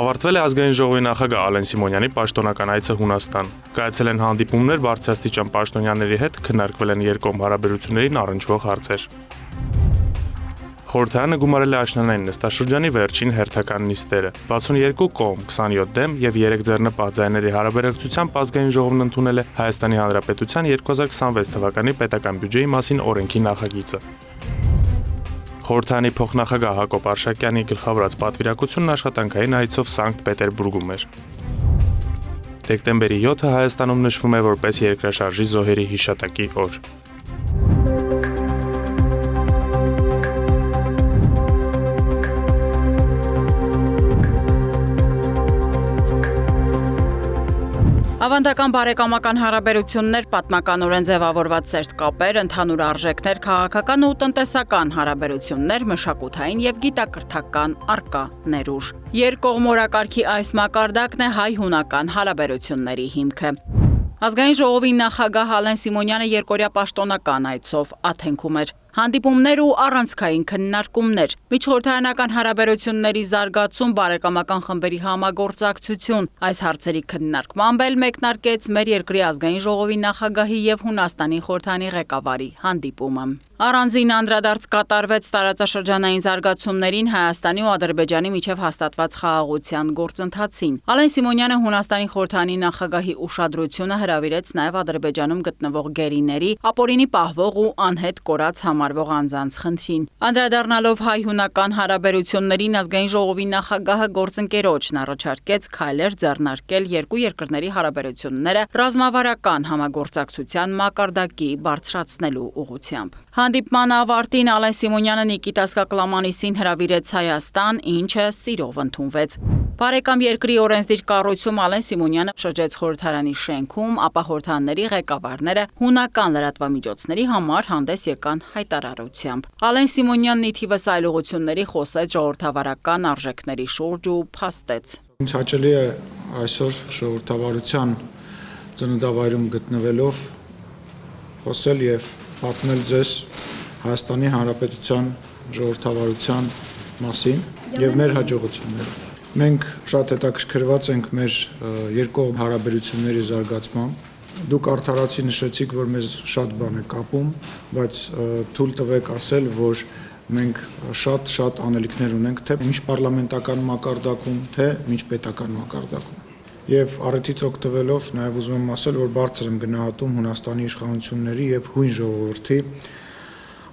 Ավարտվել է ազգային ժողովի նախագահ Ալեն Սիմոնյանի պաշտոնական այցը Հունաստան։ Կայացել են հանդիպումներ բարձրաստիճան պաշտոնյաների հետ, քննարկվել են երկկողմ հարաբերություններին առնչվող հարցեր։ Խորհրդարանը գումարել է աշնանային նստաշրջանի վերջին հերթական նիստերը։ 62 կողմ, 27 դեմ եւ 3 ձեռնպահ ձայների հարաբերակցությամբ ազգային ժողովն ընդունել է Հայաստանի Հանրապետության 2026 թվականի պետական բյուջեի մասին օրենքի նախագիծը։ Խորհրդարանի փոխնախագահ Հակոբ Արշակյանի գլխավորած պատվիրակությունն աշխատանքային այցով Սանկտ Պետերբուրգում էր։ Դեկտեմբերի 7-ը Հայաստանում նշվում է որպես երկրաշարժի զոհերի հիշատակի օր։ Ավանդական բարեկամական հարաբերություններ, պատմականորեն ձևավորված սերտ կապեր, ընդհանուր արժեքներ, քաղաքական ու տնտեսական հարաբերություններ, մշակութային եւ գիտակրթական առկա ներուժ։ Երկկողմորակարգի այս մակարդակն է հայ-հունական հարաբերությունների հիմքը։ Ազգային ժողովի նախագահ Ալեն Սիմոնյանը երկօրյա պաշտոնական այցով Աթենքում էր։ Հանդիպումներ ու առանցքային քննարկումներ, միջխորհրդարանական հարաբերությունների զարգացում, բարեկամական խմբերի համագործակցություն։ Այս հարցերի քննարկմամբ էլ մեկնարկեց մեր երկրի ազգային ժողովի նախագահի եւ Հունաստանի խորհրդարանի ղեկավարի հանդիպումը։ Առանձին անդրադարձ կատարվեց տարածաշրջանային զարգացումներին, Հայաստանի ու Ադրբեջանի միջև հաստատված խաղաղության գործընթացին։ Ալեն Սիմոնյանը Հունաստանի խորհրդարանի նախագահի ուշադրությունը հրավիրեց նաև Ադրբեջանում գտնվող գերիների, ապօրինի պահվող ու անհետ կորած համարվող անձանց խնդրին։ Անդրադառնալով հայ-հունական հարաբերություններին, ազգային ժողովի նախագահը գործընկերոջն առաջարկեց քայլեր ձեռնարկել երկու երկրների հարաբերությունները ռազմավարական համագործակցության մակարդակի բարձրացնելու ուղղությամբ։ Հանդիպման ավարտին Ալեն Սիմոնյանը Նիկիտա Սկակլամանիսին հրավիրեց Հայաստան, ինչը սիրով ընդունվեց։ Բարեկամ երկրի օրենսդիր կառույցում Ալեն Սիմոնյանը շրջեց խորհրդարանի շենքում, ապա խորհրդարանների ղեկավարները հունական լրատվամիջոցների համար հանդես եկան հայտարարությամբ։ Ալեն Սիմոնյանն ի թիվս այլ ուղղությունների խոսեց ժողովրդավարական արժեքների շուրջ ու փաստեց։ Ինձ հաճելի է այսօր ժողովրդավարության ծննդավայրում գտնվելով խոսել եւ պատմել ձեզ Հայաստանի Հանրապետության ժողովրդավարության մասին եւ մեր հաջողությունները։ Մենք շատ հետաքրքրված ենք մեր երկկողմ հարաբերությունների զարգացմամբ։ Դուք արդարացի նշեցիք, որ մեզ շատ բան է կապում, բայց թույլ տվեք ասել, որ մենք շատ անելիքներ ունենք թե ինչ պարլամենտական մակարդակում, թե ինչ պետական մակարդակում։ Եվ առիթից օգտվելով նաև ուզում եմ ասել, որ բարձր եմ գնահատում Հունաստանի իշխանությունների եւ հույն ժողովրդի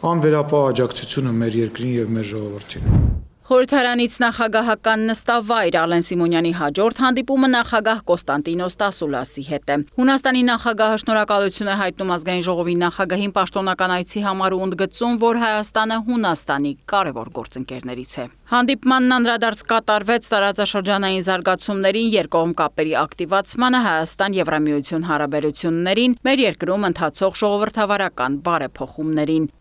անվերապահ աջակցությունը մեր երկրին եւ մեր ժողովրդին։ Խորհրդարանից նախագահական նստավայր Ալեն Սիմոնյանի հաջորդ հանդիպումը նախագահ Կոստանտինոս Տասուլասի հետ է։ Հունաստանի նախագահը շնորհակալություն է հայտնում ազգային ժողովի նախագահին պաշտոնական այցի համար ու ընդգծում, որ Հայաստանը Հունաստանի կարևոր գործընկերներից է։ Հանդիպմանն անդրադարձ կատարվեց տարածաշրջանային զարգացումներին, երկկողմ կապերի ակտիվացմանը, Հայաստան-Եվրամիություն հարաբերություններին, մեր երկրում ընթացող ժողովրդավարական բարեփոխումներին։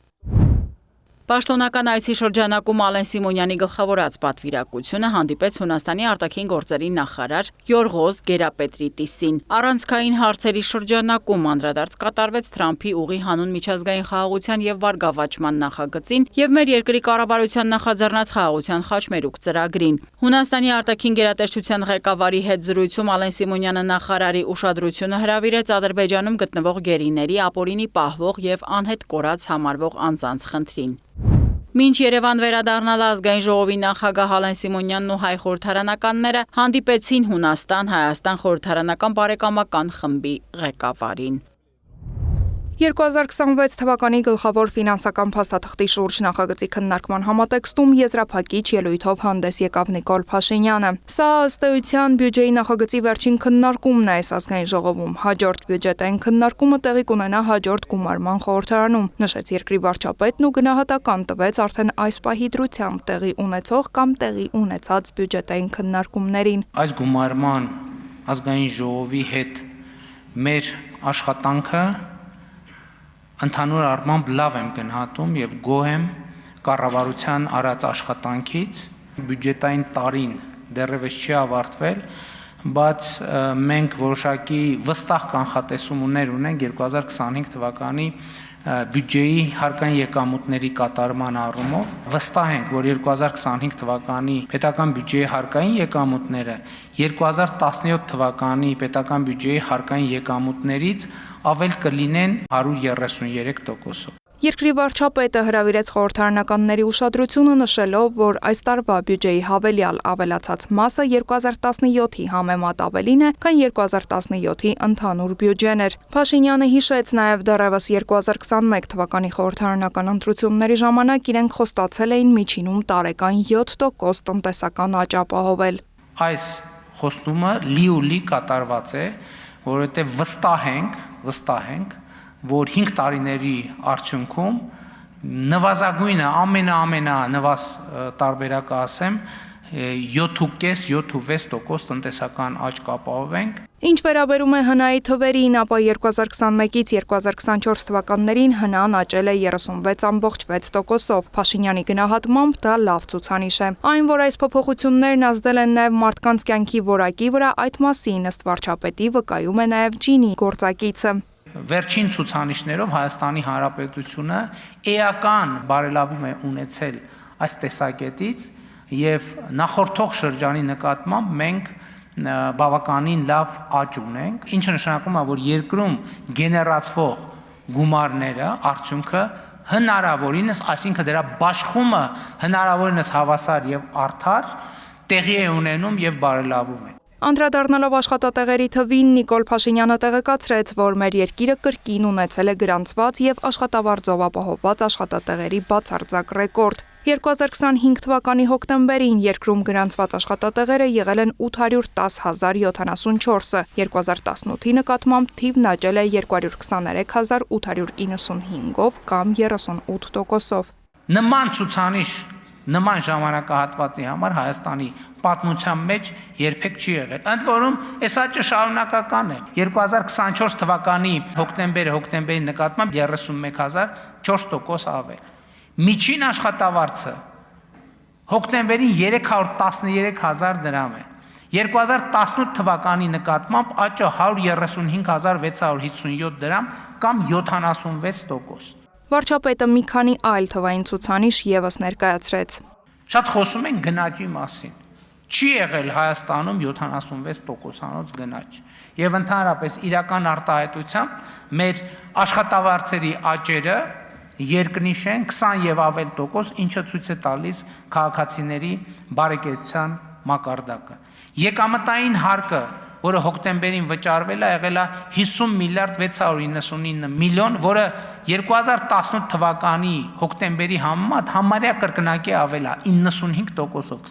Պաշտոնական այցի շրջանակում Ալեն Սիմոնյանի գլխավորած պատվիրակությունը հանդիպեց Հունաստանի արտաքին գործերի նախարար Յորղոս Գերապետրիտիսին։ Առանցքային հարցերի շրջանակում անդրադարձ կատարվեց Թրամփի ուղի հանուն միջազգային խաղաղության եւ բարգավաճման նախագծին եւ մեր երկրի կառավարության նախաձեռնած խաղաղության խաչմերուկ ծրագրին։ Հունաստանի արտաքին գերատեսչության ղեկավարի հետ զրույցում Ալեն Սիմոնյանը նախարարի ուշադրությունը հրավիրեց Ադրբեջանում գտնվող գերիների, ապօրինի պահվող եւ անհետ կորած համարվող անձանց խնդրին։ Մինչ Երևան վերադառնալ ազգային ժողովի նախագահ Ալեն Սիմոնյանն ու հայ խորհրդարանականները հանդիպեցին Հունաստան-Հայաստան խորհրդարանական բարեկամական խմբի ղեկավարին։ 2026 թվականի գլխավոր ֆինանսական փաստաթղթի շուրջ նախագծի քննարկման համատեքստում եզրափակիչ ելույթով հանդես եկավ Նիկոլ Փաշինյանը։ Սա ըստ էության բյուջեի նախագծի վերջին քննարկումն է այս ազգային ժողովում։ Հաջորդ բյուջետային քննարկումը տեղի կունենա հաջորդ գումարման խորհրդարանում, նշեց երկրի վարչապետն ու գնահատական տվեց արդեն այս պահի դրությամբ տեղի ունեցող կամ տեղի ունեցած բյուջետային քննարկումներին։ Այս գումարման ազգային ժողովի հետ մեր աշխատանքը ընդհանուր առմամբ լավ եմ գնահատում եւ գոհ եմ կառավարության արած աշխատանքից։ Բյուջետային տարին դեռևս չի ավարտվել, բայց մենք որոշակի վստահ կանխատեսումներ ունենք 2025 թվականի բյուջեի հարկային եկամուտների կատարման առումով վստահ ենք, որ 2025 թվականի պետական բյուջեի հարկային եկամուտները 2017 թվականի պետական բյուջեի հարկային եկամուտներից ավել կլինեն 133%-ով։ Երկրի վարչապետը հրավիրեց խորհրդարանականների ուշադրությունը նշելով, որ այս տարվա բյուջեի հավելյալ ավելացած մասը 2017-ի համեմատ ավելին է, քան 2017-ի ընդհանուր բյուջեն էր։ Փաշինյանը հիշեց նաև դեռևս 2021 թվականի խորհրդարանական ընտրությունների ժամանակ իրենք խոստացել էին միջինում տարեկան 7% տնտեսական աճ ապահովել։ Այս խոստումը լի կատարված է, որովհետև վստահ ենք, որ 5 տարիների արդյունքում նվազագույնը ամենանվազ տարբերակը ասեմ 7.5-7.6% տնտեսական աճ կապահովենք։ Ինչ վերաբերում է ՀՆԱ-ի թվերին, ապա 2021-ից 2024 թվականներին ՀՆԱ-ն աճել է 36.6%-ով։ Փաշինյանի գնահատմամբ դա լավ ցուցանիշ է։ Այն, որ այս փոփոխություններն ազդել են նաև մարդկանց կյանքի որակի վրա, այդ մասին ըստ վարչապետի վկայում է նաև ջինի գործակիցը։ Վերջին ցուցանիշներով Հայաստանի Հանրապետությունը էական բարելավում է ունեցել այս տեսակետից եւ նախորդող շրջանի նկատմամբ մենք բավականին լավ աճ ունենք, ինչը նշանակում է, որ երկրում գեներացվող գումարները արդյունքը հնարավորինս, այսինքն դրա բաշխումը հնարավորինս հավասար եւ արդար տեղի է ունենում եւ բարելավում է։ Անդրադառնալով աշխատատեղերի թվին, Նիկոլ Փաշինյանը տեղեկացրեց, որ մեր երկիրը կրկին ունեցել է գրանցված եւ աշխատավարձով ապահովված աշխատատեղերի բացարձակ ռեկորդ։ 2025 թվականի հոկտեմբերին երկրում գրանցված աշխատատեղերը եղել են 810,074-ը, 2018-ի նկատմամբ թիվն աճել է 223,895-ով կամ 38%-ով։ Նման ցուցանիշ նման ժամանակահատվածի համար Հայաստանի պատմության մեջ երբեք չի եղել։ Ընդ որում, այս աճը շարունակական է։ 2024 թվականի հոկտեմբերի նկատմամբ 31,004% ավել։ Միջին աշխատավարձը հոկտեմբերին 313,000 դրամ է։ 2018 թվականի նկատմամբ աճը 135,657 դրամ կամ 76%։ Վարչապետը մի քանի այլ թվային ցուցանիշ ևս ներկայացրեց։ Շատ խոսում են գնաճի մասին։ Չի եղել Հայաստանում 76%-անոց գնաճ։ Եվ ընդհանրապես իրական արտահայտությամբ մեր աշխատավարձերի աճերը երկնիշ են 20 եւ ավել տոկոս, ինչը ցույց է տալիս քաղաքացիների բարեկեցության մակարդակը։ Եկամտային հարկը, որը հոկտեմբերին վճարվել է, եղել է 50,699 միլիոն, որը 2018 թվականի հոկտեմբերի համեմատ համարյա կրկնակի ավել է 95%-ով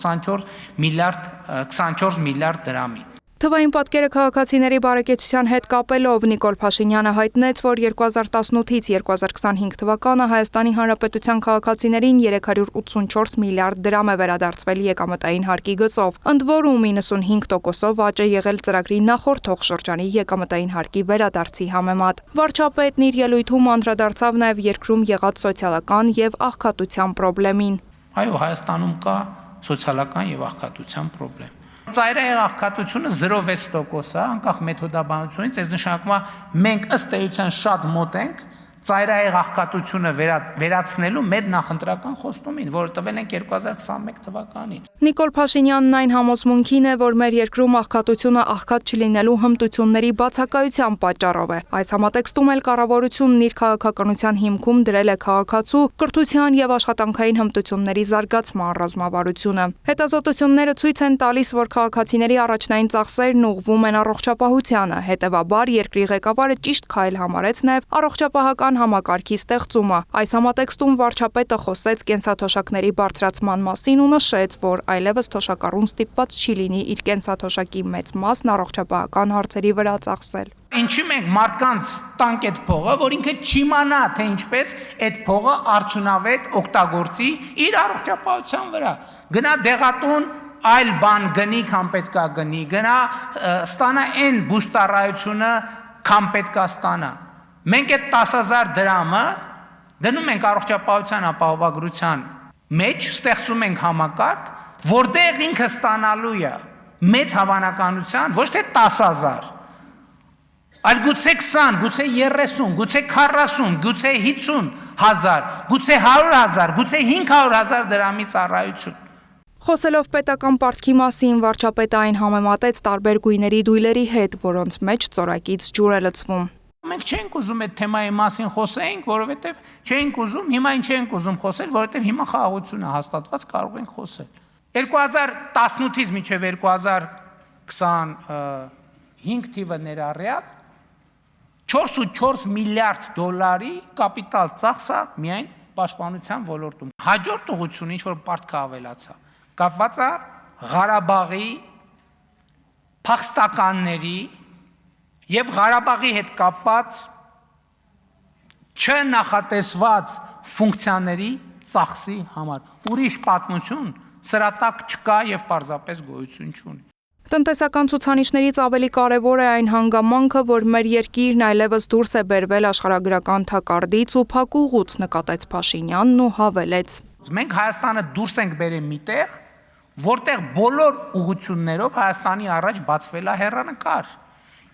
24 միլիարդ դրամի։ Թվային պատկերը քաղաքացիների բարեկեցության հետ կապելով Նիկոլ Փաշինյանը հայտնեց, որ 2018-ից 2025 թվականը Հայաստանի Հանրապետության քաղաքացիներին 384 միլիարդ դրամ է վերադարձվել եկամտային հարկի գծով, ընդ որում 95%-ով աճ է եղել ծրագրի նախորդող շրջանի եկամտային հարկի վերադարձի համեմատ։ Վարչապետն իր ելույթում անդրադարձավ նաև երկրում եղած սոցիալական եւ աղքատության խնդրին։ Այո, Հայաստանում կա սոցիալական եւ աղքատության խնդրեմ։ Ծայրահեղ աղքատությունը 0.6% է, անկախ մեթոդաբանությունից, այս նշանակում է մենք ըստ էության շատ մոտ ենք ծայրահեղ աղքատությունը վերացնելու մեր նախընտրական խոստումին, որը տվել ենք 2021 թվականին։ Նիկոլ Փաշինյանն այն համոզմունքին է, որ մեր երկրում աղքատությունը աղքատ չլինելու հմտությունների բացակայության պատճառով է։ Այս համատեքստում էլ կառավարությունն իր քաղաքականության հիմքում դրել է քաղաքացու կրթության եւ աշխատանքային հմտությունների զարգացման ռազմավարությունը։ Հետազոտությունները ցույց են տալիս, որ քաղաքացիների առաջնային ծախսերն ուղղվում են առողջապահությանը, հետեւաբար երկրի ղեկավարը ճիշտ քայլ համարեց նաեւ առողջապահական համակարգի ստեղծումը։ Այս համատեքստում վարչապետը խոսեց կենսաթոշակների բարձրացման մասին ու նշեց, որ այլևս թոշակառուն ստիպված չի լինի իր կենսաթոշակի մեծ մասն առողջապահական հարցերի վրա ծախսել։ Ինչի մենք մարդկանց տանք այդ փողը, որ ինքը չիմանա, թե ինչպես այդ փողը արդյունավետ օգտագործի իր առողջապահության վրա։ Գնա դեղատուն այլ բան գնի, քան պետքա գնի, գնա ստանա այն բուժծառայությունը, քան պետքա ստանա։ Մենք այդ 10,000 դրամը դնում ենք առողջապահության ապահովագրության մեջ, ստեղծում ենք համակարգ, որտեղ ինքը ստանալու է մեծ հավանականության ոչ թե 10,000, այլ գուցե 20, գուցե 30, գուցե 40, գուցե 50 հազար, գուցե 100,000, գուցե 500,000 դրամի ծառայություն։ Խոսելով պետական պարտքի մասին, վարչապետը այն համեմատեց տարբեր գույների դույլերի հետ, որոնց մեջ ծորակից ջուր է լցվում։ Մենք չենք ուզում այդ թեմայի մասին խոսենք, որովհետև չենք ուզում, հիմա ինչ ենք ուզում խոսել, որովհետև հիմա խաղաղությունը հաստատված կարող ենք խոսել։ 2018-ից մինչև 2025 թիվը ներառյալ 4.4 միլիարդ դոլարի կապիտալ ծախսա միայն պաշտպանության ոլորտում։ Հաջորդ ուղղությունը ինչ որ պարտքը ավելացա, կապված է Ղարաբաղի փախստականների եւ Ղարաբաղի հետ կապված չնախատեսված ֆունկցիաների ծախսի համար։ Ուրիշ պատմություն սրա տակ չկա եւ պարզապես գոյություն չունի։ Տնտեսական ցուցանիշներից ավելի կարևոր է այն հանգամանքը, որ մեր երկիրն այլևս դուրս է բերվել աշխարհագրական թակարդից ու փակուղուց, նկատեց Փաշինյանն ու հավելեց. Մենք Հայաստանը դուրս ենք բերել միտեղ, որտեղ բոլոր ուղղություններով Հայաստանի առաջ բացվել է հեռանկար։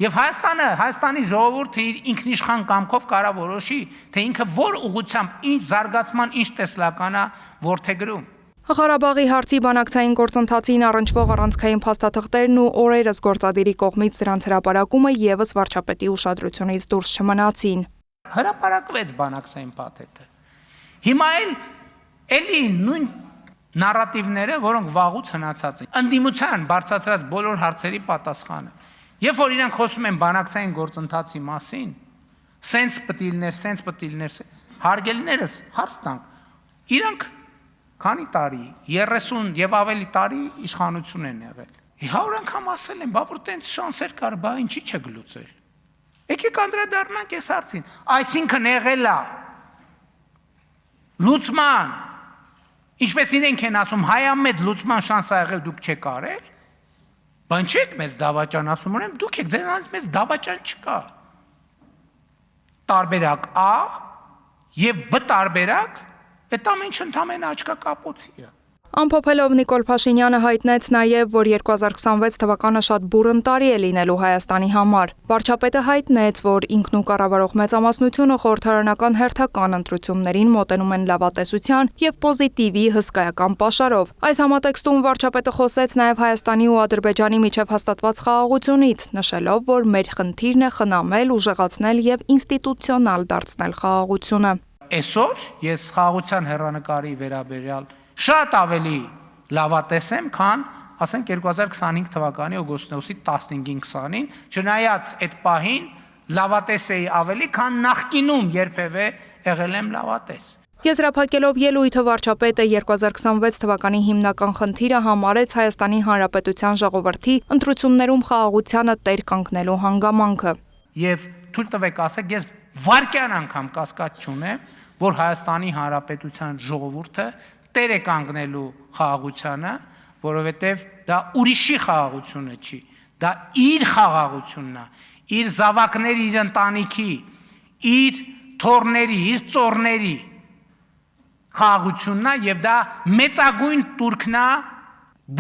Եվ Հայաստանի ժողովուրդը իր ինքնիշխան կամքով կարա որոշի, թե ինքը որ ուղղությամբ ինչ զարգացման ինչ տեսլական է որդեգրում։ Ղարաբաղի հարցի բանակցային գործընթացին առնչվող առանցքային փաստաթղթերն ու օրերս գործադիրի կողմից դրանց հրապարակումը եւս վարչապետի ուշադրությունից դուրս չմնացին։ Հրապարակվեց բանակցային փաթեթը։ Հիմա էլի նույն նարատիվները, որոնք վաղուց հնացած են։ Ընդդիմության բարձրացրած բոլոր հարցերի պատասխանը։ Երբ որ իրանք խոսում են բանակցային գործընթացի մասին, սենց պտիլներ, հարգելիներս հարց տանք։ Իրանք քանի տարի, 30 եւ ավելի տարի իշխանություն են եղել։ 100 անգամ ասել են, բա որ տենց շանսեր կար, բա ինչի՞ չգլուծել։ Եկեք անդրադառնանք այս հարցին։ Այսինքն եղել է լուծման, ինչպես իրենք են ասում, հայամետ լուծման շանս ա եղել, դուք չեք արել։ Բան չեք մեզ դավաճան ասում, ուրեմն դուք եք, ձեզանից մեզ դավաճան չկա։ Տարբերակ A եւ B տարբերակ, այդ ամենը ընդհանրապես աչքակապոցի է։ Ամփոփելով Նիկոլ Փաշինյանը հայտնեց նաև, որ 2026 թվականը շատ բուռն տարի է լինելու Հայաստանի համար։ Վարչապետը հայտնեց, որ ինքն ու կառավարող մեծամասնությունը խորհրդարանական հերթական ընտրություններին մոտենում են լավատեսության եւ պոզիտիվի հսկայական պաշարով։ Այս համատեքստում վարչապետը խոսեց նաև Հայաստանի ու Ադրբեջանի միջև հաստատված խաղաղությունից, նշելով, որ մեր խնդիրն է խնամել, ուժեղացնել եւ ինստիտուցիոնալ դարձնել խաղաղությունը։ Այսօր ես խաղաղության հեռանկարի վերաբերյալ շատ ավելի լավատես եմ, քան ասենք 2025 թվականի օգոստոսի 15-ին 20-ին, չնայած այդ պահին լավատես էի ավելի, քան նախկինում երբևէ եղել եմ լավատես։ Եզրափակելով ելույթը վարչապետը 2026 թվականի հիմնական խնդիրը համարեց Հայաստանի Հանրապետության ժողովրդի ընտրություններում խաղաղությանը տեր կանգնելու հանգամանքը։ Եվ թույլ տվեք ասեք, ես վարկյան անգամ կասկած չունեմ, որ Հայաստանի Հանրապետության ժողովուրդը տեր է կանգնելու խաղաղությանը, որովհետև դա ուրիշի խաղաղությունը չի, դա իր խաղաղությունն է, իր զավակների, իր ընտանիքի, իր թոռների, իր ծոռների խաղաղությունն է եւ դա մեծագույն տուրքն է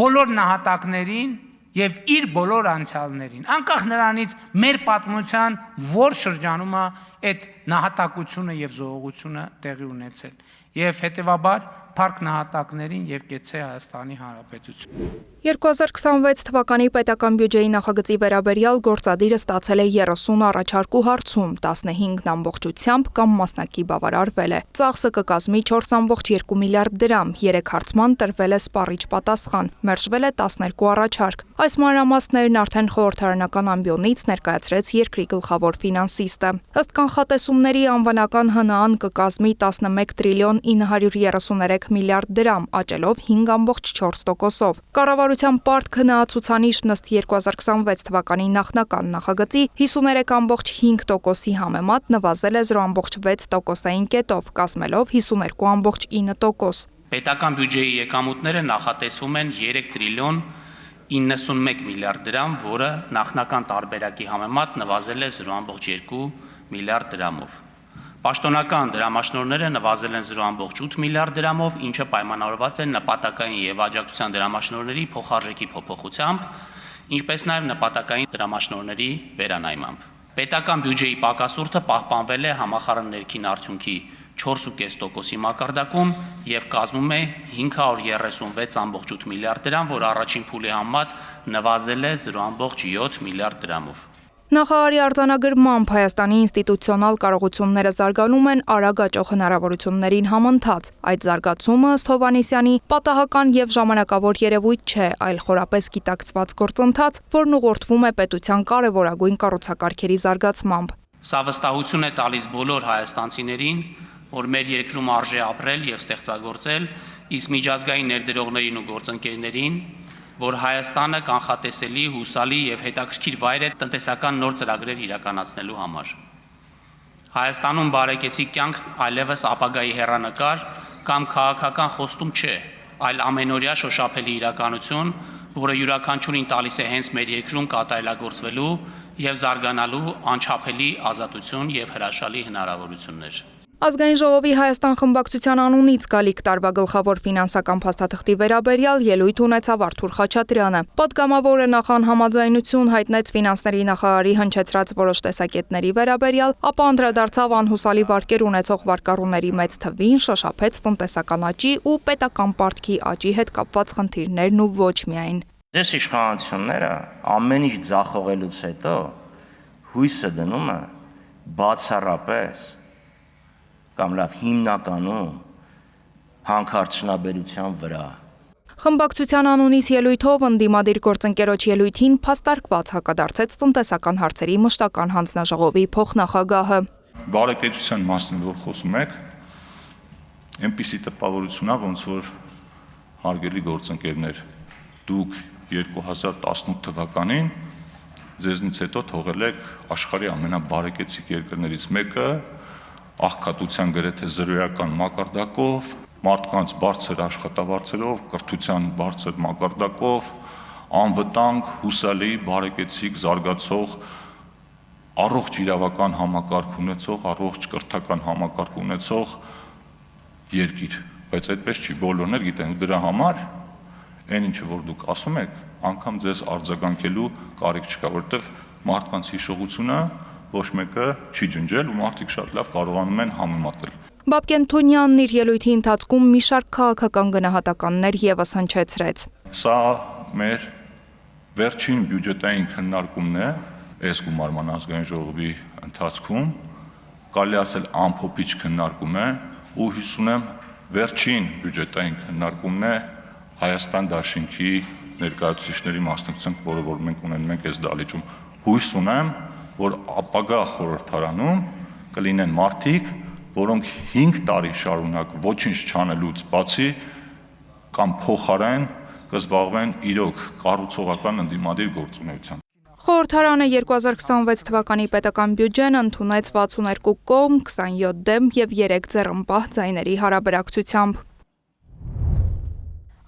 բոլոր նահատակներին եւ իր բոլոր անցյալներին, անկախ նրանից մեր պատմության որ շրջանում է այդ նահատակությունը եւ զոհողությունը տեղի ունեցել եւ հետեւաբար փառք նահատակներին եւ կեցե Հայաստանի Հանրապետություն։ 2026 թվականի պետական բյուջեի նախագծի վերաբերյալ գործադիրը ստացել է 30 առաջարկու հարցում, 15-ն ամբողջությամբ կամ մասնակի բավարարվել է։ Ծախսը կկազմի 4.2 միլիարդ դրամ, 3 հարցման տրվել է սպառիչ պատասխան, մերժվել է 12 առաջարկ։ Այս մանրամասներն արդեն խորհրդարանական ամբիոնից ներկայացրեց երկրի գլխավոր ֆինանսիստը։ Ըստ կանխատեսումների անվանական ՀՆԱ-ն կկազմի 11 տրիլիոն 933 միլիարդ դրամ, աճելով 5.4%-ով։ Կառավարության պարտ ՀՆԱ ցուցանիշն ըստ 2026 թվականի նախնական նախագծի 53.5%-ի համեմատ նվազել է 0.6%-ային կետով, կազմելով 52.9%։ Պետական բյուջեի եկամուտները նախատեսվում են 3 տրիլիոն 91 միլիարդ դրամ, որը նախնական տարբերակի համեմատ նվազել է 0.2 միլիարդ դրամով։ Պաշտոնական դրամաշնորհները նվազել են 0.8 միլիարդ դրամով, ինչը պայմանավորված է նպատակային եւ աջակցության դրամաշնորհների փոխարժեքի փոփոխությամբ, ինչպես նաեւ նպատակային դրամաշնորհների վերանայմամբ։ Պետական բյուջեի պակասուրդը պահպանվել է համախառն ներքին արդյունքի 4.5%-ի մակարդակում եւ կազմում է 536.8 միլիարդ դրամ, որ առաջին փուլի համեմատ նվազել է 0.7 միլիարդ դրամով։ Նախարարի արձանագրմամբ Հայաստանի ինստիտուցիոնալ կարողությունները զարգանում են արագ աճող հնարավորություններին համընթաց։ Այդ զարգացումը ըստ Հովհաննիսյանի պատահական եւ ժամանակավոր երևույթ չէ, այլ խորապես գիտակցված գործընթաց, որն ուղղորդվում է պետության կարևորագույն կառուցակարգերի զարգացմամբ։ Սա վստահություն է տալիս բոլոր հայաստանցիներին, որ մեր երկրում արժե ապրել եւ ստեղծագործել, իսկ միջազգային ներդրողներին ու գործընկերներին, որ Հայաստանը կանխատեսելի, հուսալի եւ հետաքրքիր վայր է տնտեսական նոր ծրագրեր իրականացնելու համար։ Հայաստանում բարեկեցիկ կյանք այլևս ապագայի հեռանկար կամ քաղաքական խոստում չէ, այլ ամենօրյա շոշափելի իրականություն, որը յուրաքանչյուրին տալիս է հենց մեր երկրում կատարելագործվելու եւ զարգանալու անչափելի ազատություն եւ հրաշալի հնարավորություններ։ Ազգային ժողովի Հայաստան խմբակցության անունից գալիք տարվա գլխավոր ֆինանսական փաստաթղթի վերաբերյալ ելույթ ունեցավ Արթուր Խաչատրյանը։ Պատգամավորը նախ համաձայնություն հայտնեց ֆինանսների նախարարի հնչեցրած որոշ տեսակետների վերաբերյալ, ապա անդրադարձավ անհուսալի վարկեր ունեցող վարկառուների մեծ թվին, շոշափեց տնտեսական աճի ու պետական պարտքի աճի հետ կապված խնդիրներն ու ոչ միայն։ Այս իշխանությունները ամեն ինչ ձախողելուց հետո հույսը դնում է բացառապես կամ լավ հիմնականում հանքարդյունաբերության վրա։ Խմբակցության անունից ելույթով ընդդիմադիր գործընկերոջ ելույթին փաստարկված հակադարձեց տնտեսական հարցերի մշտական հանձնաժողովի փոխնախագահը։ Բարեկեցության մասին որ խոսում եք, այնպիսի տպավորություն է, ոնց որ հարգելի գործընկերներ, դուք 2018 թվականին ձեզնից հետո թողել եք աշխարհի ամենաբարեկեցիկ երկրներից մեկը, աղքատության գրեթե զրոյական մակարդակով, մարդկանց բարձր աշխատավարձերով, կրթության բարձր մակարդակով, անվտանգ, հուսալի, բարեկեցիկ, զարգացող, առողջ իրավական համակարգ ունեցող, առողջ կրթական համակարգ ունեցող երկիր, բայց այդպես չի, բոլորն էլ գիտեն, դրա համար այն ինչը որ դուք ասում եք, անգամ ձեզ արձագանքելու կարիք չկա, որովհետև մարդկանց հիշողությունը ոչ մեկը չի ջնջել ու մարդիկ շատ լավ կարողանում են համեմատել։ Բաբկեն Թունյանն իր ելույթի ընթացքում մի շարք քաղաքական գնահատականներ եւս հնչեցրեց։ Սա մեր վերջին բյուջետային քննարկումն է այս գումարման ազգային ժողովի ընթացքում, կարելի ասել ամփոփիչ քննարկում է ու հույս ունեմ վերջին բյուջետային քննարկումն է Հայաստան դաշինքի ներկայացուցիչների մասնակցությամբ, որը որ մենք ունենում ենք այս դահլիճում։ Հույս ունեմ, որ ապագա խորհրդարանում կլինեն մարդիկ, որոնք 5 տարի շարունակ ոչինչ չանելուց բացի կամ փոխարեն կզբաղվեն իրոք կառուցողական ընդդիմադիր գործունեությամբ։ Խորհրդարանը 2026 թվականի պետական բյուջեն ընդունեց 62 կողմ, 27 դեմ եւ 3 ձեռնպահ ձայների հարաբերակցությամբ։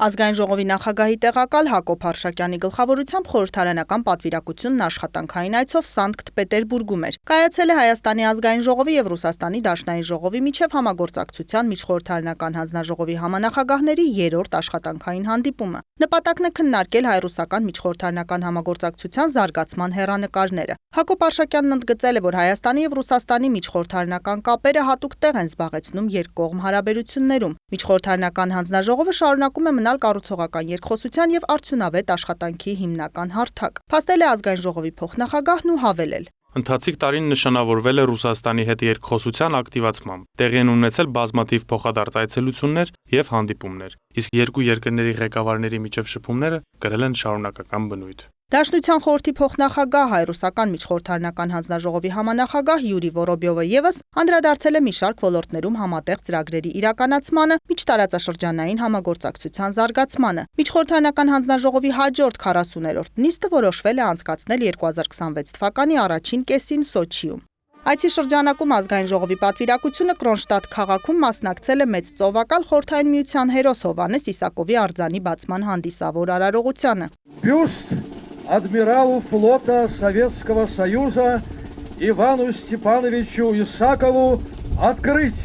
Ազգային ժողովի նախագահի տեղակալ Հակոբ Արշակյանի գլխավորությամբ խորհրդարանական պատվիրակությունն աշխատանքային այցով Սանկտ Պետերբուրգում էր։ Կայացել է Հայաստանի ազգային ժողովի եւ Ռուսաստանի դաշնային ժողովի միջև համագործակցության միջխորհրդարանական հանձնաժողովի համանախագահների 3-րդ աշխատանքային հանդիպումը։ Նպատակն է քննարկել հայ-ռուսական միջխորհրդարանական համագործակցության զարգացման հեռանկարները։ Հակոբ Արշակյանն ընդգծել է, որ Հայաստանի եւ Ռուսաստանի միջխորհրդարանական կապերը հատուկ տեղ են զբաղեցնում երկկողմ հարաբերություններում։ Միջխորհրդարանական հանձնաժողովը շարունակում է մնալ կառուցողական երկխոսության եւ արդյունավետ աշխատանքի հիմնական հարթակ։ Փաստել է ազգային ժողովի փոխնախագահն ու հավելել. Ընթացիկ տարին նշանավորվել է Ռուսաստանի հետ երկխոսության ակտիվացմամբ։ Տեղի են ունեցել բազմաթիվ փոխադարձ այցելություններ եւ հանդիպումներ, իսկ երկու երկրների ղեկավարների միջև շփումները կրել են շարունակական բնույթ։ Դաշնության խորհրդի փոխնախագահ հայ-ռուսական միջխորհրդարանական հանձնաժողովի համանախագահ Յուրի Վորոբյովը եւս անդրադարձել է մի շարք ոլորտներում համատեղ ծրագրերի իրականացմանը, միջտարածաշրջանային համագործակցության զարգացմանը։ Միջխորհրդարանական հանձնաժողովի հաջորդ 40-րդ նիստը որոշվել է անցկացնել 2026 թվականի առաջին կեսին Սոչիում։ Այցի շրջանակում ազգային ժողովի պատվիրակությունը Կրոնշտադտ քաղաքում մասնակցել է մեծ ծովակալ խորհրդային միության հերոս Հովհաննես Իսակովի արձանի բացման հանդիսավոր արարողությանը։ Адмиралу флота Советского Союза Ивану Степановичу Исакову открыть.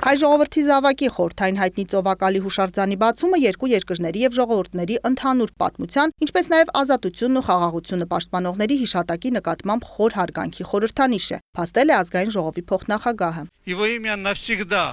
Հայ Հայ ժողովրդի զավակի խորհրդային հայտնի ծովակալի հուշարձանի բացումը երկու երկրների եւ ժողովուրդների ընդհանուր պատմության, ինչպես նաեւ ազատությունն ու խաղաղությունը պաշտպանողների հիշատակի նկատմամբ խոր հարգանքի խորհրդանիշ է, փաստել է ազգային ժողովի փոխնախագահը։ Его имя навсегда.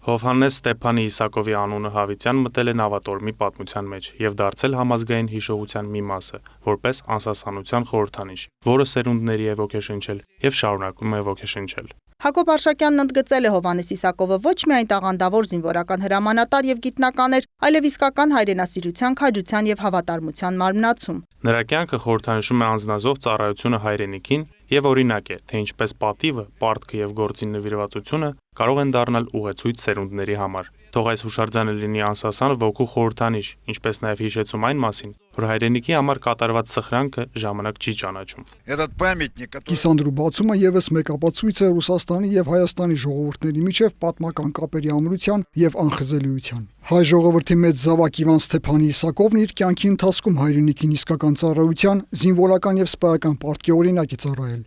Հովհաննես Ստեփանի Իսակովի անունը Հավիտյան մտել է Նավատորմի պատմության մեջ եւ դարձել համազգային հիշողության մի մասը, որպես անսասանության խորհրդանիշ, որը սերունդների է ոգեշնչել եւ շարունակում է ոգեշնչել։ Հակոբ Արշակյանն ընդգծել է Հովհաննես Իսակովը ոչ միայն տաղանդավոր զինվորական հրամանատար եւ գիտնական էր, այլև իսկական հայրենասիրության, քաջության եւ հավատարմության մարմնացում։ Նրա կյանքը խորհրդանշում է անձնազոհ ծառայությունը հայրենիքին եւ օրինակ է, թե ինչպես պատիվը, պարտքը եւ գործին նվիրվածությունը կարող են դառնալ ուղեցույց սերունդների համար։ Թող այս հուշարձանը լինի անսասան ոգու խորհրդանիշ, ինչպես նաեւ հիշեցում այն մասին, որ հայրենիքի համար կատարված սխրանքը ժամանակ չի ճանաչում։ Этот памятник, Կիսանդրու բացումը եւս մեկ ապացույց է Ռուսաստանի եւ Հայաստանի ժողովուրդների միջև պատմական կապերի ամրության եւ անխզելիության։ Հայ ժողովրդի մեծ զավակ Իվան Ստեփանի Իսակովն իր կյանքի ընթացքում հայրենիքին իսկական ծառայության, զինվորական եւ սպայական պարտքի օրինակ է ծառայել։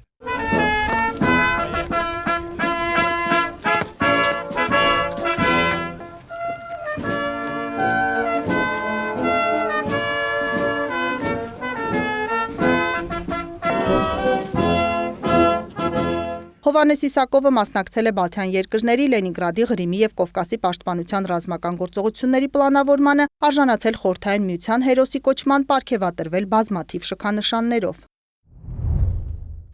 Հովհաննես Իսակովը մասնակցել է Բալթյան երկրների, Լենինգրադի, Ղրիմի եւ Կովկասի պաշտպանության ռազմական գործողությունների պլանավորմանը, արժանացել խորհրդային միության հերոսի կոչման, պարգևատրվել բազմաթիվ շքանշաններով։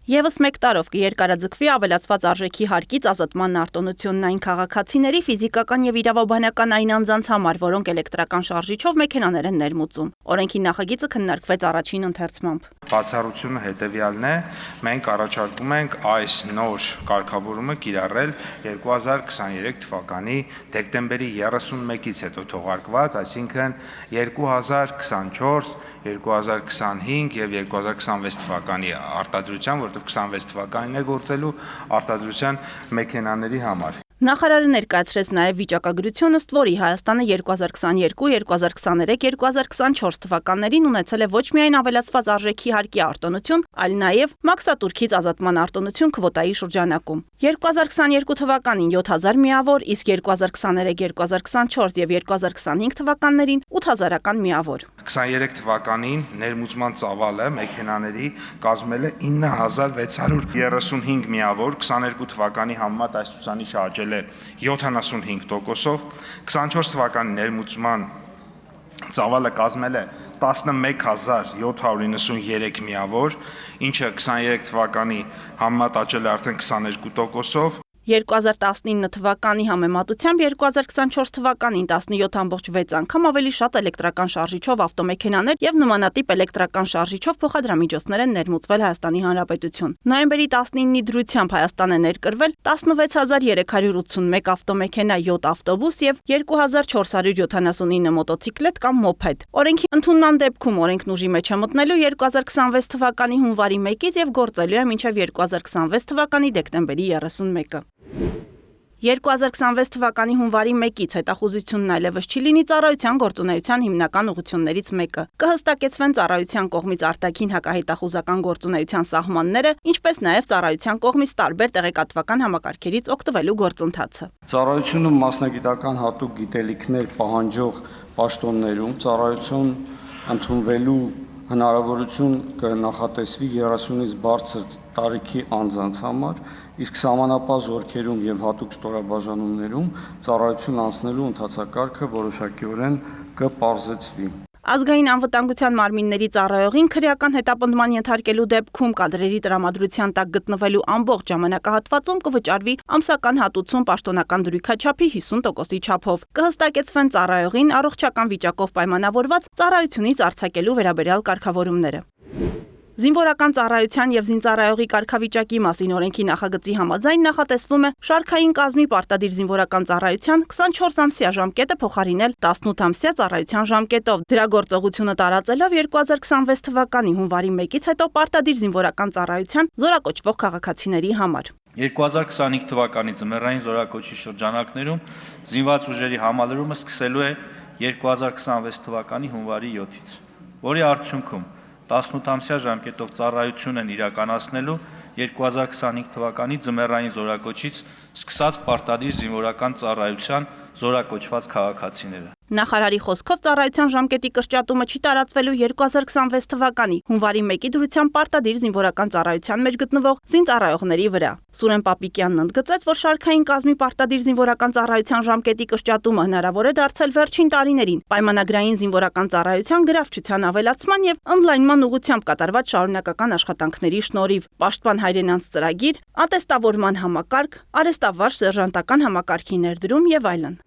Եվս մեկ տարով կերկարաձգվի ավելացված արժեքի հարկից ազատման արտոնությունն այն քաղաքացիների ֆիզիկական եւ իրավաբանական այն անձանց համար, որոնք էլեկտրական շարժիչով մեքենաներ են ներմուծում։ Օրենքի նախագիծը քննարկվեց առաջին ընթերցմամբ։ Բացառությունը հետևյալն է. մենք առաջարկում ենք այս նոր կարգավորումը կիրառել 2023 թվականի դեկտեմբերի 31-ից հետո թողարկված, այսինքն 2024, 2025 եւ 2026 թվականի արտադրության, որտեղ 26 թվականին է գործելու արտադրության մեքենաների համար։ Նախարարը ներկայացրեց նաև վիճակագրություն, ըստ որի Հայաստանը 2022, 2023, 2024 թվականներին ունեցել է ոչ միայն ավելացված արժեքի հարկի արտոնություն, այլ նաև մաքսատուրքից ազատման արտոնություն քվոտայի շրջանակում։ 2022 թվականին 7000 միավոր, իսկ 2023, 2024 եւ 2025 թվականներին 8000-ական միավոր։ 23 թվականին ներմուծման ծավալը մեքենաների կազմել է 9635 միավոր, 22 թվականի համեմատ այս ցուցանիշը աճել 75%-ով, 24 թվականի ներմուծման ծավալը կազմել է 11793 միավոր, ինչը 23 թվականի համեմատ աճել է արդեն 22%-ով։ 2019 թվականի համեմատությամբ 2024 թվականին 17.6 անգամ ավելի շատ էլեկտրական շարժիչով ավտոմեքենաներ եւ նմանատիպ էլեկտրական շարժիչով փոխադրամիջոցներ են ներմուծվել Հայաստանի Հանրապետություն։ Նոյեմբերի 19-ի դրությամբ Հայաստան է ներկրվել 16381 ավտոմեքենա, 7 ավտոբուս եւ 2479 մոտոցիկլետ կամ մոփեդ։ Օրենքի ընդունման դեպքում օրենքն ուժի մեջ է մտնելու 2026 թվականի հունվարի 1-ից եւ գործելու է մինչեւ 2026 թվականի դեկտեմբերի 31-ը։ 2026 թվականի հունվարի 1-ից հետախուզությունն այլևս չի լինի ծառայության գործունեության հիմնական ուղղություններից մեկը։ Կհստակեցվեն ծառայության կողմից արտաքին հակահետախուզական գործունեության սահմանները, ինչպես նաև ծառայության կողմից տարբեր տեղեկատվական համակարգերից օգտվելու գործընթացը։ Ծառայությունում մասնագիտական հատուկ գիտելիքներ պահանջող պաշտոններում ծառայություն ընդունվելու հնարավորություն կնախատեսվի 30-ից բարձր տարիքի անձանց համար, իսկ սահմանապահ զորքերում եւ հատուկ ստորաբաժանումներում ծառայություն անցնելու ընթացակարգը որոշակիորեն կպարզեցվի։ Ազգային անվտանգության մարմինների ծառայողին քրեական հետապնդման ենթարկելու դեպքում կադրերի տրամադրության տակ գտնվելու ամբողջ ժամանակահատվածում կվճարվի ամսական հատուցում պաշտոնական դրույքաչափի 50%-ի չափով։ Կհստակեցվեն ծառայողին առողջական վիճակով պայմանավորված ծառայությունից արձակելու վերաբերյալ կարգավորումները։ Զինվորական ծառայության եւ զինծառայողի կարգավիճակի մասին օրենքի նախագծի համաձայն նախատեսվում է շարքային կազմի պարտադիր զինվորական ծառայության 24-ամսյա ժամկետը փոխարինել 18-ամսյա ծառայության ժամկետով։ Դրա գործողությունը տարածելով 2026 թվականի հունվարի 1-ից հետո պարտադիր զինվորական ծառայության զորակոչվող քաղաքացիների համար։ 2025 թվականի ձմեռային զորակոչի շրջանակներում զինված ուժերի համալրումը սկսելու է 2026 թվականի հունվարի 7-ից, որի արդյունքում 18-ամսյա ժամկետով ծառայություն են իրականացնելու 2025 թվականի ձմեռային զորակոչից սկսած պարտադիր զինվորական ծառայության զորակոչված քաղաքացիները։ Նախարարի խոսքով ծառայության ժամկետի կրճատումը չի տարածվելու 2026 թվականի հունվարի 1-ի դրությամբ պարտադիր զինվորական ծառայության մեջ գտնվող զինծառայողների վրա։ Սուրեն Պապիկյանն ընդգծեց, որ շարքային կազմի պարտադիր զինվորական ծառայության ժամկետի կրճատումը հնարավոր է դարձել վերջին տարիներին պայմանագրային զինվորական ծառայության գրավչության ավելացման եւ ընդլայնման ուղղությամբ կատարված շարունակական աշխատանքների շնորհիվ պաշտպան հայրենանց ծրագիր, ատեստավորման համակարգ, արեստավար սերժանտական համակարգի ներդրում եւ այլն։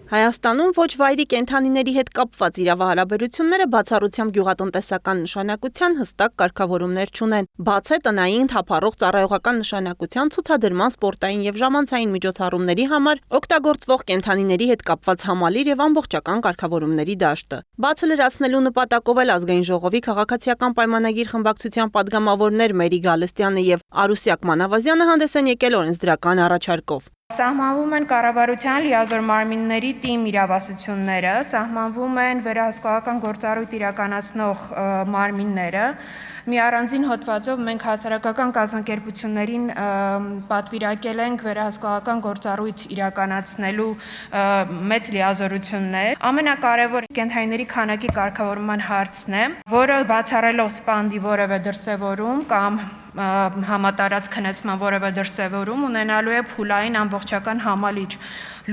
Հայաստանում ոչ վայրի կենդանիների հետ կապված իրավահարաբերությունները բացառությամբ գյուղատնտեսական նշանակության հստակ կարգավորումներ չունեն։ Բաց է տնային թափառող ծառայողական նշանակության ցուցադրման սպորտային եւ ժամանցային միջոցառումների համար օգտագործվող կենդանիների հետ կապված համալիր եւ ամբողջական կարգավորումների դաշտը։ Բացը լրացնելու նպատակով էլ ազգային ժողովի քաղաքացիական պայմանագիր խմբակցության падգամավորներ Մերի Գալստյանը եւ Արուսյակ Մանավազյանը հանդես են եկել օրենսդրական առաջարկով։ Սահմանվում են կառավարության լիազոր մարմինների թիմ իրավասությունները, սահմանվում են վերահսկողական գործառույթ իրականացնող մարմինները։ Մի առանձին հոդվածով մենք հասարակական կազմակերպություններին պատվիրակել ենք վերահսկողական գործառույթ իրականացնելու մեծ լիազորություններ։ Ամենակարևորը կենդանիների քանակի կարգավորման հարցն է, որը բացառելով սպանդի որևէ դրսևորում կամ համատարած քնեցման որևէ դրսևորում ունենալու է փուլային ամբողջական համալիր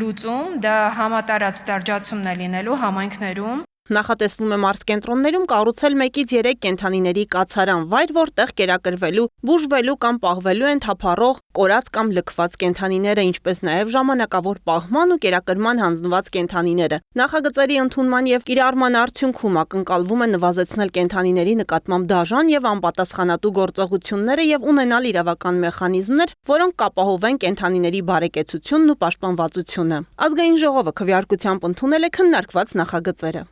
լուծում, դա համատարած դարձում է լինելու համայնքներում։ Նախատեսվում է մարզկենտրոններում կառուցել 1-ից 3 կենդանիների կացարան վայր, որտեղ կերակրվելու, բուժվելու կամ պահվելու են թափառող, կորած կամ լքված կենդանիները, ինչպես նաև ժամանակավոր պահման ու կերակրման հանձնված կենդանիները։ Նախագծերի ընդունման եւ կիրառման արդյունքում ակնկալվում է նվազեցնել կենդանիների նկատմամբ դաժան եւ անպատասխանատու գործողությունները եւ ունենալ իրավական մեխանիզմներ, որոնք կապահովեն կենդանիների բարեկեցությունն ու պաշտպանվածությունը։ Ազգային ժողովը քվեարկությամբ ընդունել է քննարկված նախագծերը։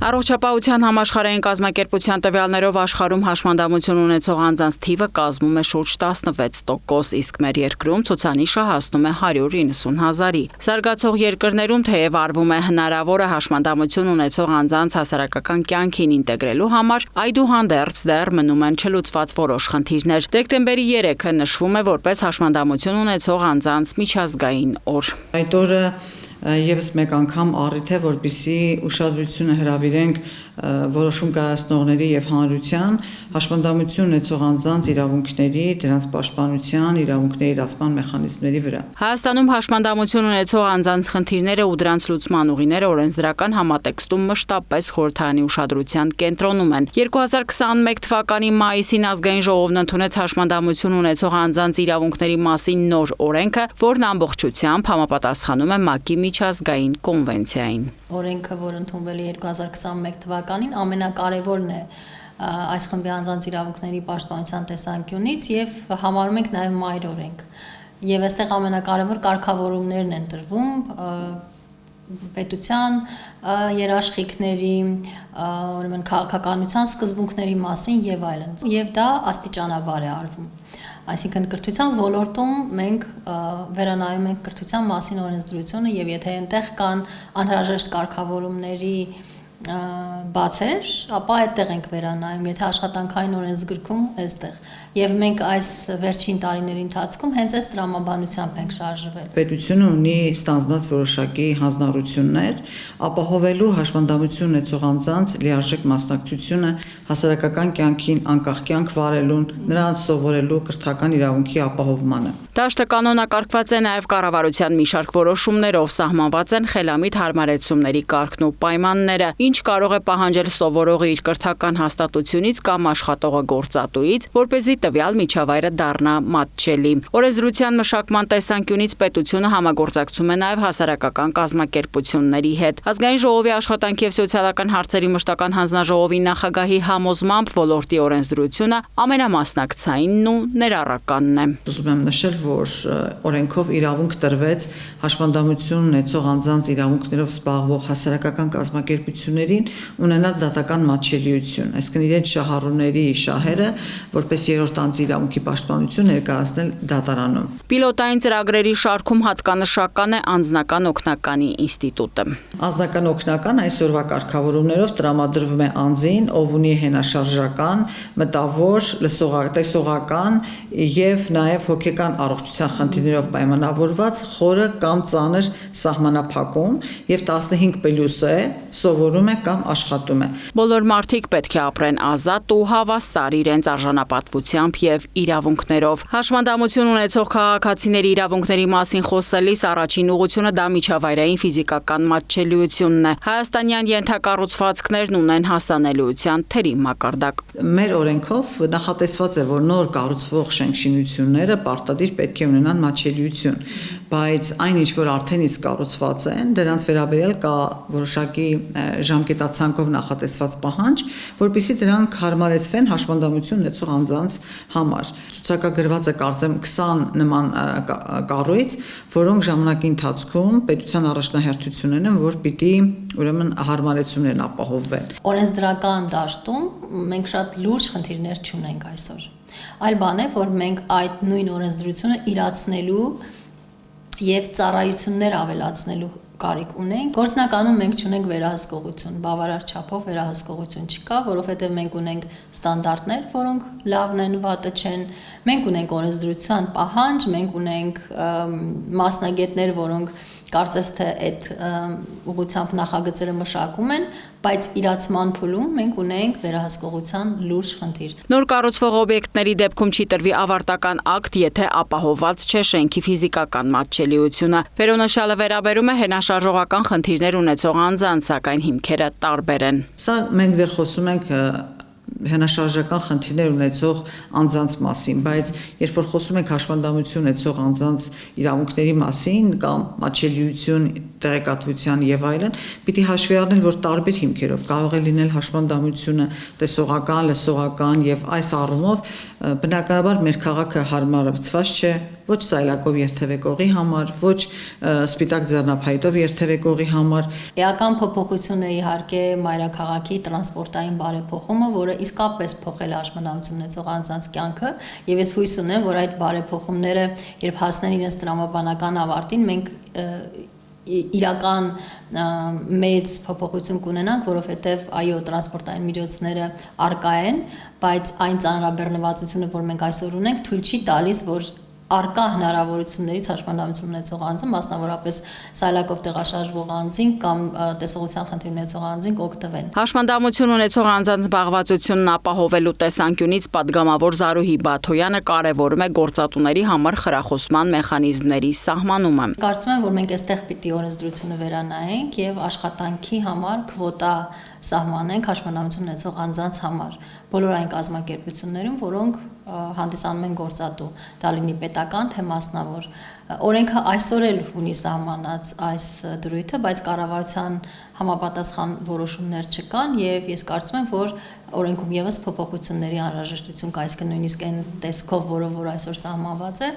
Առողջապահության համաշխարհային կազմակերպության տվյալներով աշխարհում հաշմանդամություն ունեցող անձանց թիվը կազմում է շուրջ 16%, իսկ մեր երկրում ցուցանիշը հասնում է 190,000-ի։ Զարգացող երկրներում թեև արվում է հնարավորը հաշմանդամություն ունեցող անձանց հասարակական կյանքին ինտեգրելու համար, այդուհանդերձ դեռ մնում են չլուծված որոշ խնդիրներ։ Դեկտեմբերի 3-ը նշվում է որպես հաշմանդամություն ունեցող անձանց միջազգային օր։ Այդ օրը եւս մեկ անգամ առիթ է, որպեսզի ուշադրությունը հրավիրենք որոշում կայացնողների եւ հանրության հաշմանդամություն ունեցող անձանց իրավունքների, դրանց պաշտպանության, իրավունքների իրացման մեխանիզմների վրա։ Հայաստանում հաշմանդամություն ունեցող անձանց խնդիրները ու դրանց լուծման ուղիները օրենսդրական համատեքստում մշտապես խորհրդարանի ուշադրության կենտրոնում են։ 2021 թվականի մայիսին ազգային ժողովն ընդունեց հաշմանդամություն ունեցող անձանց իրավունքների մասին նոր օրենքը, որն ամբողջությամբ համապատասխանում է ՄԱԿ-ի միջազգային կոնվենցիային։ Օրենքը, որ ընդունվել է 2021 թվականին, ամենակարևորն է այս խմբի անձանց իրավունքների պաշտպանության տեսանկյունից եւ համարում ենք նաեւ մայր օրենք։ Եվ այստեղ ամենակարևոր կարգավորումներն են տրվում պետության երաշխիքների, ուրեմն քաղաքականության սկզբունքների մասին եւ այլն։ Եվ դա աստիճանաբար է արվում։ Այսինքն կրթության ոլորտում մենք վերանայում ենք կրթության մասին օրենսդրությունը եւ եթե այնտեղ կան անհրաժեշտ կարգավորումների բացեր, ապա այդտեղ ենք վերանայում, եթե աշխատանքային օրենսգրքում այստեղ։ Եվ մենք այս վերջին տարիների ընթացքում հենց այս տրամաբանությամբ ենք շարժվել։ Պետությունը ունի ստանձնած որոշակի հանձնառություններ, ապահովելու հաշմանդամություն ունեցող անձանց լիարժեք մասնակցությունը հասարակական կյանքին, անկախ կյանք վարելուն, նրանց սովորելու կրթական իրավունքի ապահովմանը։ Դաշտը կանոնակարգված է նաև կառավարության մի շարք որոշումներով, սահմանված են խելամիտ հարմարեցումների կարգն ու պայմանները, ինչ կարող է պահանջել սովորողը իր կրթական հաստատությունից կամ աշխատողը գործատուից, որպեսզի տվյալ միջավայրը դառնա մատչելի։ Օրենսդրության մշակման տեսանկյունից պետությունը համագործակցում է նաև հասարակական կազմակերպությունների հետ։ Ազգային ժողովի աշխատանքի եւ սոցիալական հարցերի մշտական հանձնաժողովի նախագահի համոզմամբ ոլորտի օրենսդրությունը ամենամասնակցայինն ու ներառականն է։ Ուզում եմ նշել, որ օրենքով իրավունք տրվեց հաշմանդամություն ունեցող անձանց իրավունքներով զբաղվող հասարակական կազմակերպությունների հարաբերություններին ունենալ դատական մատչելիություն, այսինքն իրենց շահառուների շահերը որպես երրորդ անձի իրավունքի պաշտպանություն ներկայացնել դատարանում։ Պիլոտային ծրագրերի շարքում հատկանշական է անձնական օգնականի ինստիտուտը։ Անձնական օգնական այսօրվա կարգավորումներով տրամադրվում է անձին, ով ունի հենաշարժական, մտավոր, տեսողական եւ նաեւ հոգեկան առողջության խնդիրներով պայմանավորված խորը կամ ծանր սահմանափակում եւ 15+ է, սովորում է կամ աշխատում է։ Բոլոր մարդիկ պետք է ապրեն ազատ ու հավասար իրենց արժանապատվությամբ եւ իրավունքներով։ Հաշմանդամություն ունեցող քաղաքացիների իրավունքների մասին խոսելիս առաջին ուղղությունը դա միջավայրային ֆիզիկական մատչելիությունն է։ Հայաստանյան ենթակառուցվածքներն ունեն հասանելիության թերի մակարդակ։ Մեր օրենքով նախատեսված է, որ նոր կառուցվող շենքշինությունները պարտադիր պետք է ունենան մատչելիություն, բայց այն ինչ որ արդեն իսկ կառուցված են, դրանց վերաբերյալ կա որոշակի ժամկետացանկով նախատեսված պահանջ, որպեսզի դրանք հարմարեցվեն հաշմանդամություն ունեցող անձանց համար։ Ցուցակագրված է կարծեմ 20 նման կառույց, որոնք ժամանակի ընթացքում պետության առաջնահերթությունն են, որ պիտի ուրեմն հարմարեցումներն ապահովվեն։ Օրենսդրական դաշտում մենք շատ լուրջ խնդիրներ չունենք այսօր։ Այլ բան է, որ մենք այդ նույն օրենսդրությունը իրացնելու եւ ծառայություններ ավելացնելու կարիք ունենք։ Գործնականում մենք չունենք վերահսկողություն, բավարար չափով վերահսկողություն չկա, որովհետեւ մենք ունենք ստանդարտներ, որոնք լավն են, վատը չեն։ Մենք ունենք օրենսդրության պահանջ, մենք ունենք մասնագետներ, որոնք կարծես թե այդ ուղղությամբ նախագծերը մշակում են, բայց իրացման փուլում մենք ունենք վերահսկողության լուրջ խնդիր։ Նոր կառուցվող օբյեկտների դեպքում չի տրվի ավարտական ակտ, եթե ապահովված չէ շենքի ֆիզիկական մատչելիությունը։ Վերոնշյալը վերաբերում է հենաշարժողական խնդիրներ ունեցող անձանց, սակայն հիմքերը տարբեր են։ Սա մենք դեռ խոսում ենք հենաշարժական խնդիրներ ունեցող անձանց մասին, բայց երբ որ խոսում ենք հաշմանդամություն ունեցող անձանց իրավունքների մասին կամ մատչելիություն, տեղեկատվության եւ այլն, պիտի հաշվի առնել, որ տարբեր հիմքերով կարող է լինել հաշմանդամությունը տեսողական, լսողական եւ այս առումով բնականաբար մեր քաղաքը հարմարեցված չէ ոչ սայլակով երթևեկողի համար, ոչ սպիտակ ձեռնափայտով երթևեկողի համար։ Էական փոփոխությունը իհարկե մայրաքաղաքի տրանսպորտային բարեփոխումը, որը իսկապես փոխել հաշմանդամություն ունեցող անձանց կյանքը, եւ ես հույս ունեմ, որ այդ բարեփոխումները, երբ հասնեն իրենց տրամաբանական ավարտին, մենք իրական մեծ փոփոխություն կունենանք, որովհետև այո, տրանսպորտային միջոցները արկա են, բայց այն ծանրաբեռնվածությունը, որ մենք այսօր ունենք, թույլ չի տալիս, որ արկա հնարավորություններից հաշմանդամություն ունեցող անձը, մասնավորապես սայլակով տեղաշարժվող անձին կամ տեսողության խնդիր ունեցող անձին կօգտվեն։ Հաշմանդամություն ունեցող անձանց զբաղվածությունն ապահովելու տեսանկյունից պատգամավոր Զարուհի Բաթոյանը կարևորում է գործատուների համար խրախուսման մեխանիզմների սահմանումը։ Կարծում եմ, որ մենք այստեղ պիտի օրենսդրությունը վերանայենք եւ աշխատանքի համար քվոտա սահմանենք հաշմանդամություն ունեցող անձանց համար բոլոր այն կազմակերպություններում, որոնք հանդիսանում են գործատու, դա լինի պետական, թե մասնավոր։ Օրենքը այսօր էլ ունի սահմանած այս դրույթը, բայց կառավարության համապատասխան որոշումներ չկան եւ ես կարծում եմ, որ օրենքում եւս փոփոխությունների անհրաժեշտություն կա, այսինքն նույնիսկ այն տեսքով, որ այսօր սահմանված է,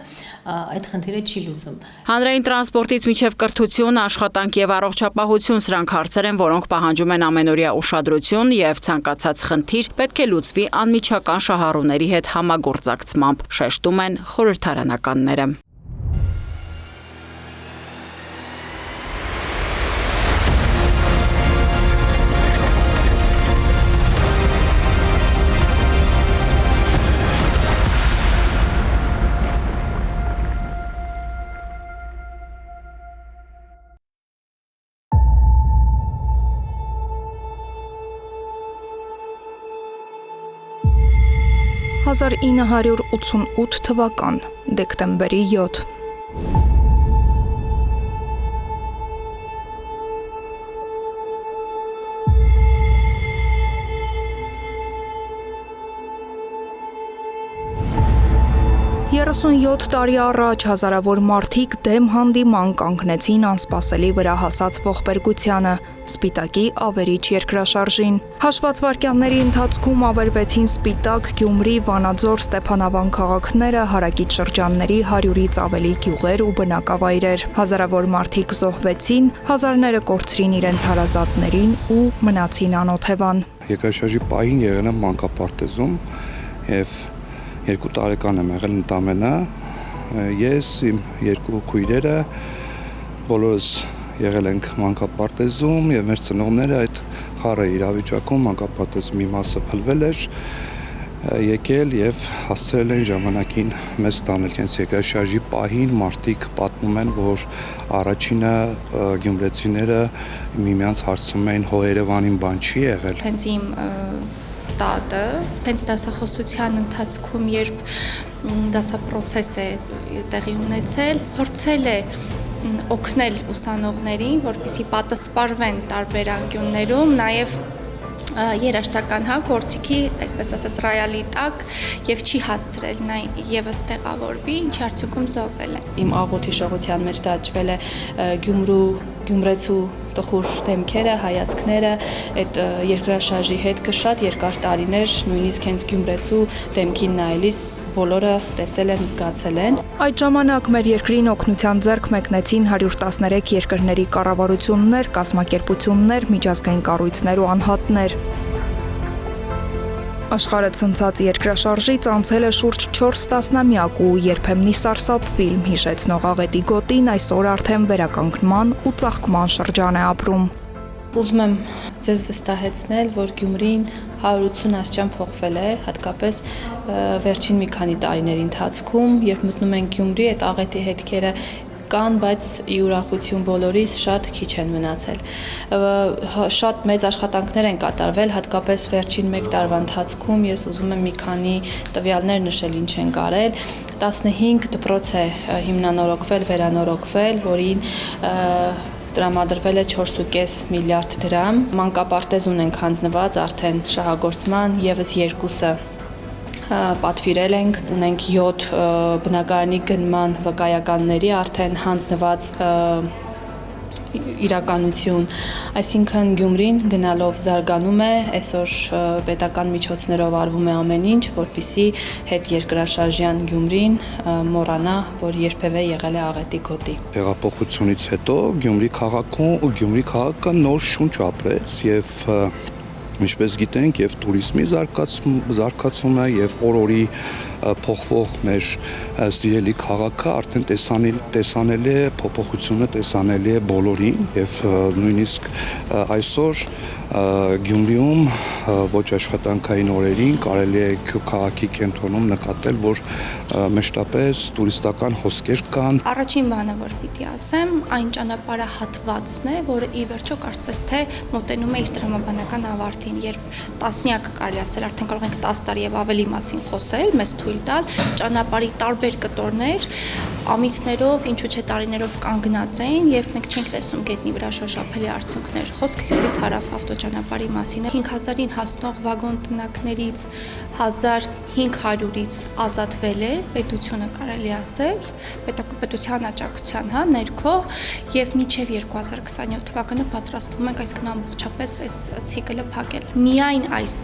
այդ խնդիրը չի լուծում։ Հանրային տրանսպորտից մինչև կրթություն, աշխատանք եւ առողջապահություն սրանք հարցեր են, որոնք պահանջում են ամենօրյա ուշադրություն եւ ցանկացած խնդիր պետք է լուծվի անմիջական շահառուների հետ համագործակցմամբ, շեշտում են խորհրդարանականները։ «1988 թվական, դեկտեմբերի 7։ 37 տարի առաջ հազարավոր մարդիկ դեմ հանդիման կանգնեցին անսպասելի վրա հասած ողբերգությանը, Սպիտակի ավերիչ երկրաշարժին։ Հաշված վայրկյանների ընթացքում ավերվեցին Սպիտակ, Գյումրի, Վանաձոր, Ստեփանավան քաղաքները, հարակից շրջանների 100-ից ավելի գյուղեր ու բնակավայրեր։ Հազարավոր մարդիկ զոհվեցին, հազարները կորցրին իրենց հարազատներին ու մնացին անօթևան։ Երկրաշարժի պահին եղել եմ մանկապարտեզում եւ 2 տարեկան եմ եղել ընդամենը, ես, իմ 2 քույրերը, բոլորս եղել ենք մանկապարտեզում եւ մեր ծնողները այդ խառը իրավիճակում մանկապարտեզի մի մասը փլվել էր, եկել եւ հասցրել են ժամանակին մեզ տանել հենց երկրաշարժի պահին մարդիկ պատմում են, որ առաջինը գյումրեցիները միմյանց հարցում էին հո Երևանին բան չի եղել։ Հենց իմ տատը, հենց դասախոսության ընթացքում, երբ դասապրոցես է տեղի ունեցել, փորձել է օգնել ուսանողներին, որպեսզի պատասպարվեն տարբեր անկյուններում, նաև երաշտական գործիքի, այսպես ասած, ռայալի տակ եւ չի հասցրել նա եւս տեղավորվի, ինչի արդյունքում զոհվել է։ Իմ աղոթի շողության մեջ դաջվել է Գյումրեցու տխուր դեմքերը, հայացքները, այդ երկրաշարժի հետ կշատ երկար տարիներ, նույնիսկ հենց Գյումրեցու դեմքին նայելիս բոլորը տեսել են, զգացել են։ Այդ ժամանակ մեր երկրին օգնության ձեռք մեկնեցին 113 երկրների կառավարություններ, կազմակերպություններ, միջազգային կառույցներ ու անհատներ։ Աշխարհը ցնցած երկրաշարժից անցել է շուրջ 4 տասնամյակ ու երբեմնի սարսափ ֆիլմ հիշեցնող աղետի գոտին այսօր արդեն վերականգնման ու ծաղկման շրջան է ապրում։ Ուզում եմ ձեզ վստահեցնել, որ Գյումրին 180 աստիճան փոխվել է, հատկապես վերջին մի քանի տարիների ընթացքում, երբ մտնում են Գյումրի, այդ աղետի հետքերը կան, բայց ի ուրախություն բոլորիս շատ քիչ են մնացել։ Շատ մեծ աշխատանքներ են կատարվել, հատկապես վերջին 1 տարվա ընթացքում ես ուզում եմ մի քանի տվյալներ նշել, ինչ են կարել։ 15 դպրոց է հիմնանորոգվել, վերանորոգվել, որին տրամադրվել է 4.5 միլիարդ դրամ։ Մանկապարտեզ ունենք հանձնված արդեն շահագործման, եւս 2-ը պատվիրել ենք, ունենք 7 բնակարանի գնման վկայականների արդեն հանձնված իրականություն, այսինքն Գյումրին գնալով զարգանում է, այսօր պետական միջոցներով արվում է ամեն ինչ, որպեսզի հետ երկրաշարժյան Գյումրին մոռանա, որ երբևէ եղել է աղետի գոտի։ Տեղափոխությունից հետո Գյումրի քաղաքում ու Գյումրի քաղաքը նոր շունչ ապրեց եւ ինչպես գիտենք, եւ туриզմի զարգացումը եւ օրորի փոխվող մեր սիրելի քաղաքը արդեն տեսանելի է, փոփոխությունը տեսանելի է բոլորին եւ նույնիսկ այսօր Գյումրիում ոչ աշխատանքային օրերին կարելի է քաղաքի կենտրոնում նկատել, որ մեջտապես տուրիստական հոսքեր կան։ Առաջին բանը, որ պիտի ասեմ, այն ճանապարհահատվածն է, որը ի վերջո կարծես թե մոտենում է իր տրամաբանական ավարտին, երբ տասնյակ կարելի ասել, արդեն կարող ենք 10 տարի եւ ավելի մասին խոսել, մեզ թույլ տալ, ճանապարհի տարբեր կտորներ ամիսներով, ինչու՞ չէ տարիներով կանգնած են եւ մենք չենք տեսնում գետնի վրա շոշափելի արդյունքներ։ Խոսքը հյուսիս հարավ ավտոճանապարհի մասին է։ 5000-ին հասնող վագոն տնակներից 1500-ից ազատվել է, պետությունը կարելի ասել, պետության աջակցության ներքո եւ մինչեւ 2027 թվականը պատրաստվում ենք այսքան ամբողջապես այս ցիկլը փակել։ Միայն այս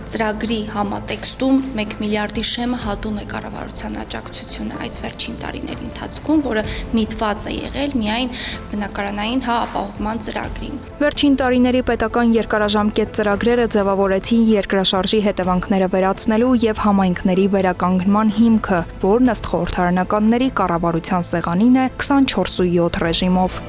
ծրագրի համատեքստում 1 միլիարդի շեմը հատում է կառավարության աջակցությունը այս վերջին տարիների ընթացքում, որը միտված է եղել միայն բնակարանային ապահովման ծրագրին։ Վերջին տարիների պետական երկարաժամկետ ծրագրերը ձևավորեցին երկրաշարժի հետևանքները վերացնելու եւ համայնքների վերականգնման հիմքը, որն ըստ խորհրդարանականների կառավարության սեղանին է 24/7 ռեժիմով։